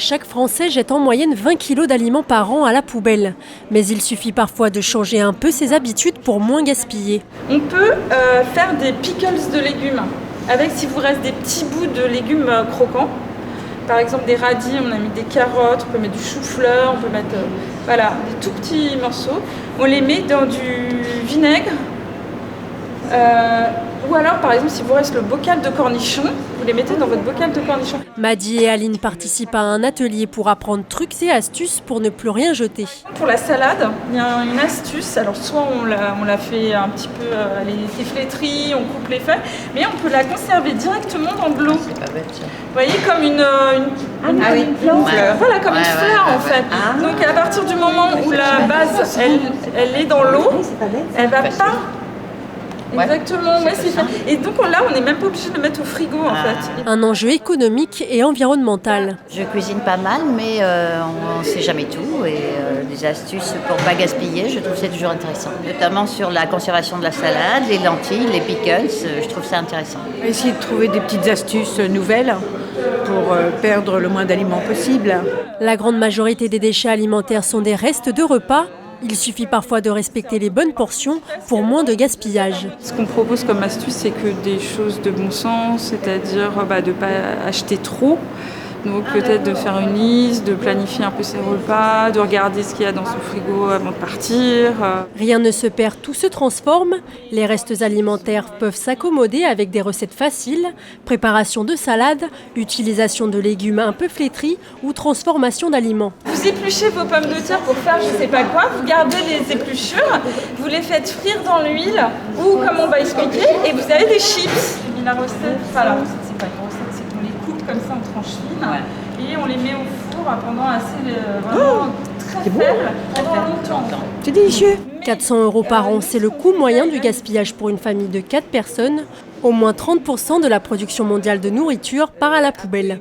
Chaque Français jette en moyenne 20 kg d'aliments par an à la poubelle. Mais il suffit parfois de changer un peu ses habitudes pour moins gaspiller. On peut faire des pickles de légumes. Avec, s'il vous reste des petits bouts de légumes croquants, par exemple des radis, on a mis des carottes, on peut mettre du chou-fleur, on peut mettre des tout petits morceaux. On les met dans du vinaigre. Ou alors, par exemple, si vous reste le bocal de cornichons, vous les mettez dans votre bocal de cornichons. Madi et Aline participent à un atelier pour apprendre trucs et astuces pour ne plus rien jeter. Pour la salade, il y a une astuce. Alors, soit on la fait un petit peu, elle est flétrie, on coupe les feuilles, mais on peut la conserver directement dans de l'eau. C'est pas bête, ça. Vous voyez, comme une fleur. Voilà, comme une fleur en fait. Donc, à partir du moment où la base, elle est dans l'eau, elle va pas. Exactement, ouais, c'est ça. Et donc là, on n'est même pas obligé de le mettre au frigo en fait. Un enjeu économique et environnemental. Je cuisine pas mal, mais on ne sait jamais tout. Et des astuces pour ne pas gaspiller, je trouve que c'est toujours intéressant. Notamment sur la conservation de la salade, les lentilles, les pickles, je trouve ça intéressant. Essayer de trouver des petites astuces nouvelles pour perdre le moins d'aliments possible. La grande majorité des déchets alimentaires sont des restes de repas. Il suffit parfois de respecter les bonnes portions pour moins de gaspillage. Ce qu'on propose comme astuce, c'est que des choses de bon sens, c'est-à-dire de ne pas acheter trop. Donc peut-être de faire une liste, de planifier un peu ses repas, de regarder ce qu'il y a dans son frigo avant de partir. Rien ne se perd, tout se transforme. Les restes alimentaires peuvent s'accommoder avec des recettes faciles, préparation de salade, utilisation de légumes un peu flétris ou transformation d'aliments. Vous épluchez vos pommes de terre pour faire je sais pas quoi, vous gardez les épluchures, vous les faites frire dans l'huile ou comme on va expliquer, et vous avez des chips. Et la recette, la recette c'est pas une recette, c'est qu'on les coupe comme ça en tranches fines et on les met au four pendant très faible, pendant longtemps. C'est délicieux. 400 € par an, c'est le coût moyen du gaspillage pour une famille de 4 personnes. Au moins 30% de la production mondiale de nourriture part à la poubelle.